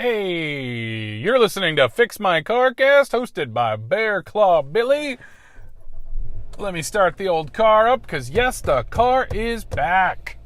Hey, you're listening to Fix My Carcast, hosted by Bear Claw Billie. Let me start the old car up, because yes, the car is back.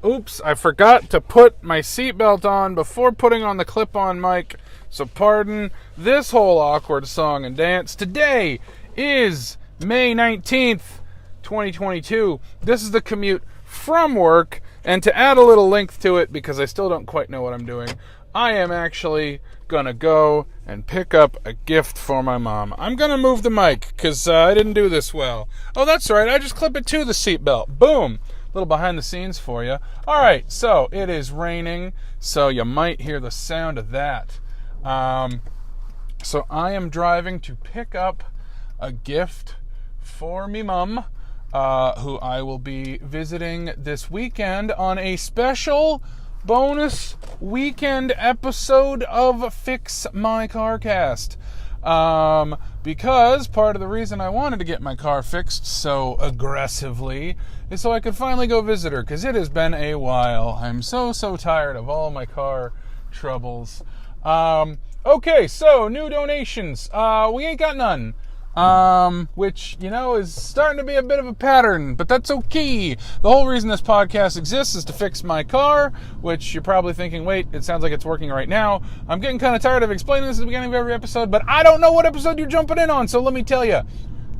Oops, I forgot to put my seatbelt on before putting on the clip-on mic, so pardon this whole awkward song and dance. Today is May 19th, 2022. This is the commute from work, and to add a little length to it, because I still don't quite know what I'm doing, I am actually gonna go and pick up a gift for my mom. I'm gonna move the mic, because I didn't do this well. Oh, that's right, I just clip it to the seatbelt. Boom! A little behind the scenes for you. Alright, so it is raining, so you might hear the sound of that. So I am driving to pick up a gift for me mum, who I will be visiting this weekend on a special bonus weekend episode of Fix My Carcast. Because part of the reason I wanted to get my car fixed so aggressively is so I could finally go visit her, because it has been a while. I'm so tired of all my car troubles. Okay, so new donations. We ain't got none. Which, is starting to be a bit of a pattern, but that's okay. The whole reason this podcast exists is to fix my car, which you're probably thinking, wait, it sounds like it's working right now. I'm getting kind of tired of explaining this at the beginning of every episode, but I don't know what episode you're jumping in on, so let me tell you.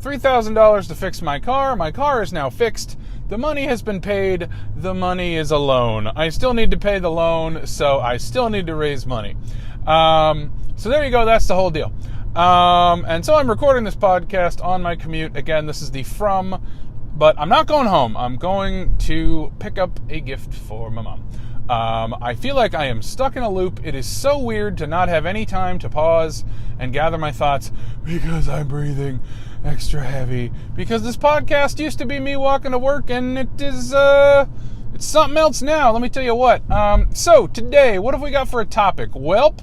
$3,000 to fix my car. My car is now fixed. The money has been paid. The money is a loan. I still need to pay the loan, so I still need to raise money. So there you go. That's the whole deal. And so I'm recording this podcast on my commute. Again, this is the from, but I'm not going home. I'm going to pick up a gift for my mom. I feel like I am stuck in a loop. It is so weird to not have any time to pause and gather my thoughts, because I'm breathing extra heavy, because this podcast used to be me walking to work, and it is, it's something else now. Let me tell you what. So today, what have we got for a topic? Welp.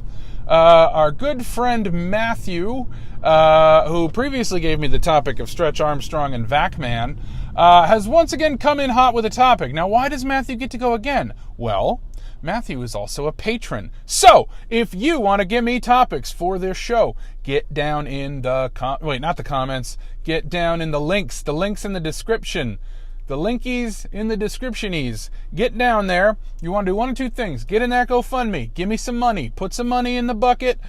Our good friend Matthew, who previously gave me the topic of Stretch Armstrong and Vacman, has once again come in hot with a topic. Now, why does Matthew get to go again? Well, Matthew is also a patron. So, if you want to give me topics for this show, get down in the comments, get down in the links in the description. The linkies in the descriptionies. Get down there. You want to do one of two things. Get in that GoFundMe. Give me some money. Put some money in the bucket.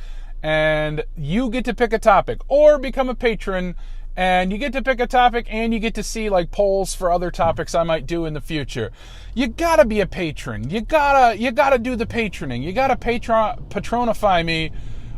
And you get to pick a topic. Or become a patron. And you get to pick a topic. And you get to see polls for other topics I might do in the future. You gotta be a patron. You gotta do the patroning. You gotta patronify me.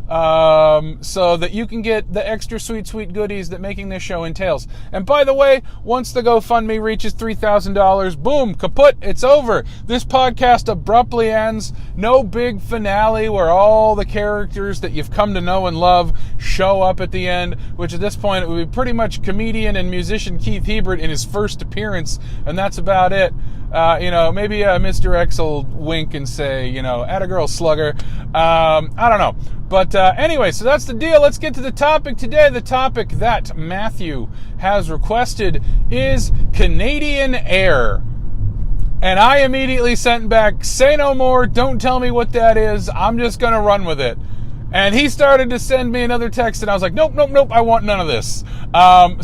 So that you can get the extra sweet goodies that making this show entails. And by the way, once the GoFundMe reaches $3,000, boom, kaput, it's over. This podcast abruptly ends. No big finale where all the characters that you've come to know and love show up at the end, which at this point it would be pretty much comedian and musician Keith Hebert in his first appearance, and that's about it. Maybe Mr. X will wink and say, atta girl slugger. I don't know. But anyway, so that's the deal. Let's get to the topic today. The topic that Matthew has requested is Canadian Air. And I immediately sent back, say no more, don't tell me what that is, I'm just going to run with it. And he started to send me another text, and I was like, nope, I want none of this.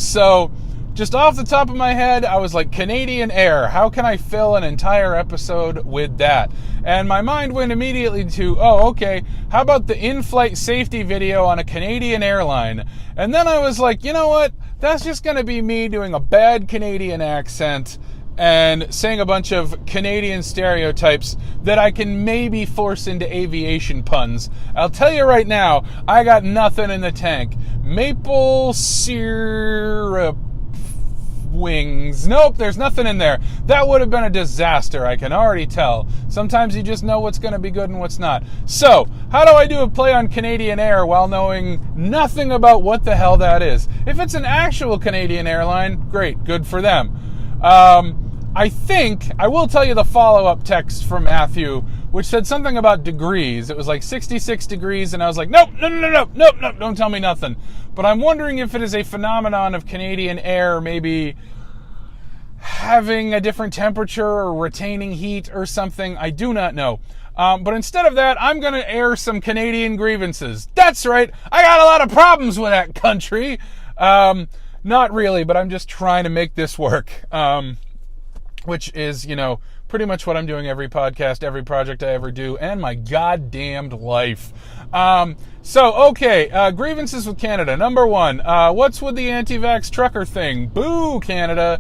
So just off the top of my head, I was like, Canadian Air, how can I fill an entire episode with that? And my mind went immediately to, okay, how about the in-flight safety video on a Canadian airline? And then I was like, you know what? That's just going to be me doing a bad Canadian accent and saying a bunch of Canadian stereotypes that I can maybe force into aviation puns. I'll tell you right now, I got nothing in the tank. Maple syrup wings. Nope, there's nothing in there. That would have been a disaster, I can already tell. Sometimes you just know what's going to be good and what's not. So, how do I do a play on Canadian Air while knowing nothing about what the hell that is? If it's an actual Canadian airline, great, good for them. I think, I will tell you the follow-up text from Matthew, which said something about degrees. It was like 66 degrees, and I was like, nope, don't tell me nothing. But I'm wondering if it is a phenomenon of Canadian Air maybe having a different temperature or retaining heat or something. I do not know. But instead of that, I'm going to air some Canadian grievances. That's right. I got a lot of problems with that country. Not really, but I'm just trying to make this work. Which is, pretty much what I'm doing every podcast, every project I ever do, and my goddamned life. Grievances with Canada. Number one, what's with the anti-vax trucker thing? Boo, Canada.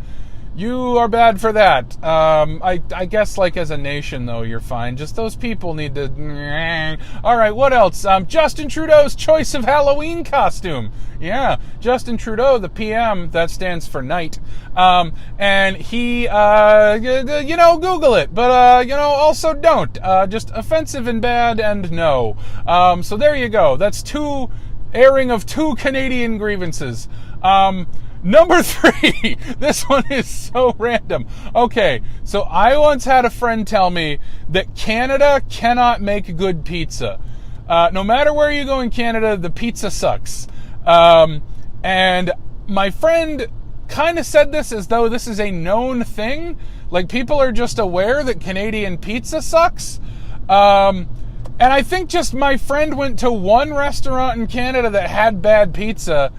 You are bad for that. I guess, as a nation, though, you're fine. Just those people need to... All right, what else? Justin Trudeau's choice of Halloween costume. Yeah, Justin Trudeau, the PM, that stands for night. And he, Google it. But, also don't. Just offensive and bad and no. So there you go. That's airing of two Canadian grievances. Number 3, this one is so random. Okay, so I once had a friend tell me that Canada cannot make good pizza. No matter where you go in Canada, the pizza sucks. And my friend kind of said this as though this is a known thing. People are just aware that Canadian pizza sucks. And I think just my friend went to one restaurant in Canada that had bad pizza,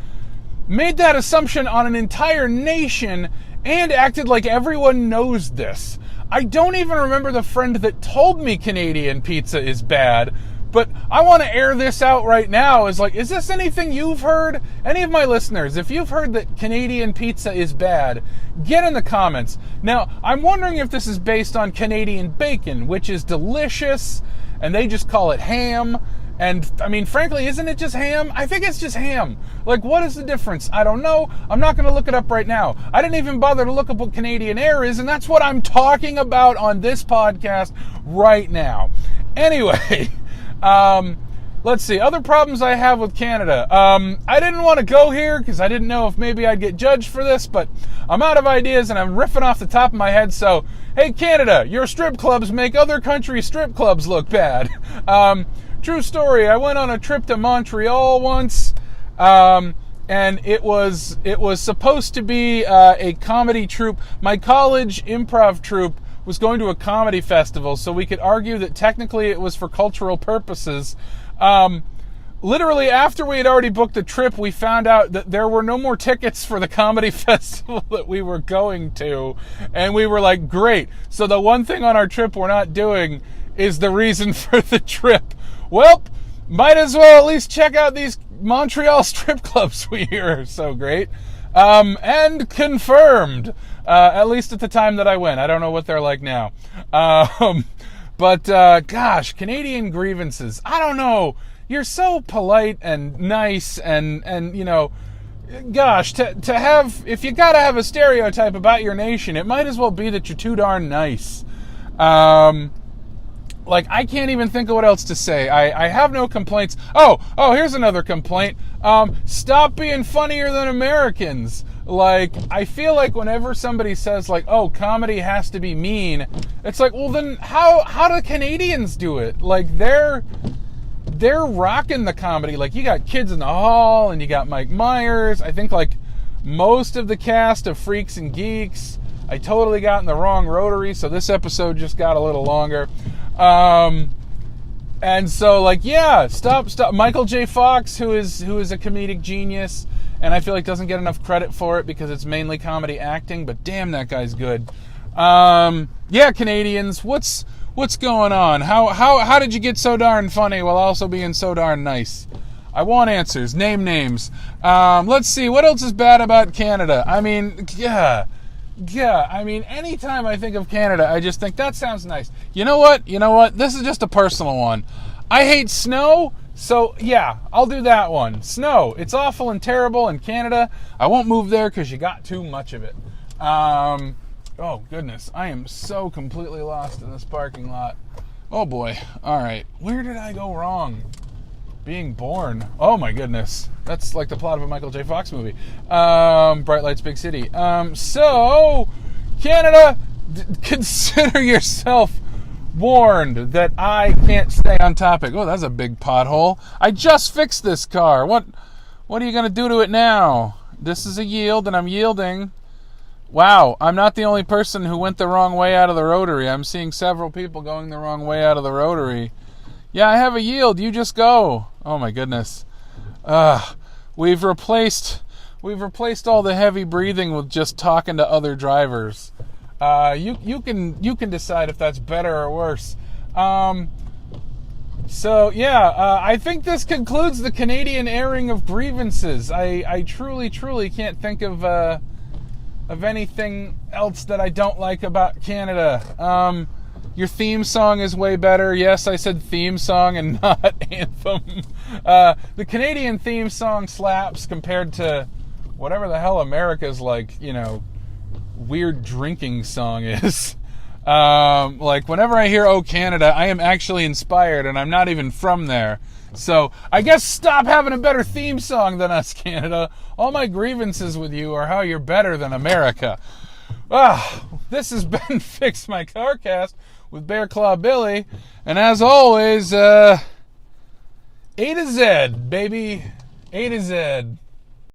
made that assumption on an entire nation, and acted like everyone knows this. I don't even remember the friend that told me Canadian pizza is bad, but I want to air this out right now. Is this anything you've heard? Any of my listeners, if you've heard that Canadian pizza is bad, get in the comments. Now, I'm wondering if this is based on Canadian bacon, which is delicious, and they just call it ham. And, frankly, isn't it just ham? I think it's just ham. What is the difference? I don't know. I'm not going to look it up right now. I didn't even bother to look up what Canadian Air is, and that's what I'm talking about on this podcast right now. Anyway, let's see. Other problems I have with Canada. I didn't want to go here because I didn't know if maybe I'd get judged for this, but I'm out of ideas and I'm riffing off the top of my head, so, hey, Canada, your strip clubs make other countries' strip clubs look bad. True story. I went on a trip to Montreal once, and it was supposed to be a comedy troupe. My college improv troupe was going to a comedy festival, so we could argue that technically it was for cultural purposes. Literally, after we had already booked the trip, we found out that there were no more tickets for the comedy festival that we were going to, and we were like, great. So the one thing on our trip we're not doing is the reason for the trip. Well, might as well at least check out these Montreal strip clubs we hear are so great. And confirmed, at least at the time that I went. I don't know what they're like now. Gosh, Canadian grievances. I don't know. You're so polite and nice and gosh, to have, if you gotta have a stereotype about your nation, it might as well be that you're too darn nice. I can't even think of what else to say. I have no complaints. Oh, here's another complaint. Stop being funnier than Americans. I feel like whenever somebody says, comedy has to be mean, it's well, then how do Canadians do it? They're rocking the comedy. You got Kids in the Hall, and you got Mike Myers. I think, most of the cast of Freaks and Geeks. I totally got in the wrong rotary, so this episode just got a little longer. And so, stop. Michael J. Fox, who is a comedic genius, and I feel like doesn't get enough credit for it because it's mainly comedy acting, but damn, that guy's good. Canadians, what's going on? How did you get so darn funny while also being so darn nice? I want answers. Name names. Let's see, what else is bad about Canada? Anytime I think of Canada, I just think that sounds nice. You know what? This is just a personal one. I hate snow, so yeah, I'll do that one. Snow. It's awful and terrible in Canada. I won't move there because you got too much of it. Oh, goodness. I am so completely lost in this parking lot. Oh, boy. All right. Where did I go wrong? Being born. Oh, my goodness. That's like the plot of a Michael J. Fox movie. Bright Lights, Big City. So, Canada, consider yourself warned that I can't stay on topic. Oh, that's a big pothole. I just fixed this car. What are you going to do to it now? This is a yield, and I'm yielding. Wow, I'm not the only person who went the wrong way out of the rotary. I'm seeing several people going the wrong way out of the rotary. Yeah, I have a yield. You just go. Oh my goodness. We've replaced all the heavy breathing with just talking to other drivers. You can decide if that's better or worse. I think this concludes the Canadian airing of grievances. I truly can't think of anything else that I don't like about Canada. Your theme song is way better. Yes, I said theme song and not anthem. The Canadian theme song slaps compared to whatever the hell America's weird drinking song is. Whenever I hear "Oh Canada," I am actually inspired, and I'm not even from there. So I guess stop having a better theme song than us, Canada. All my grievances with you are how you're better than America. This has been Fix My Carcast with Bear Claw Billie, and as always, A to Z, baby, A to Z.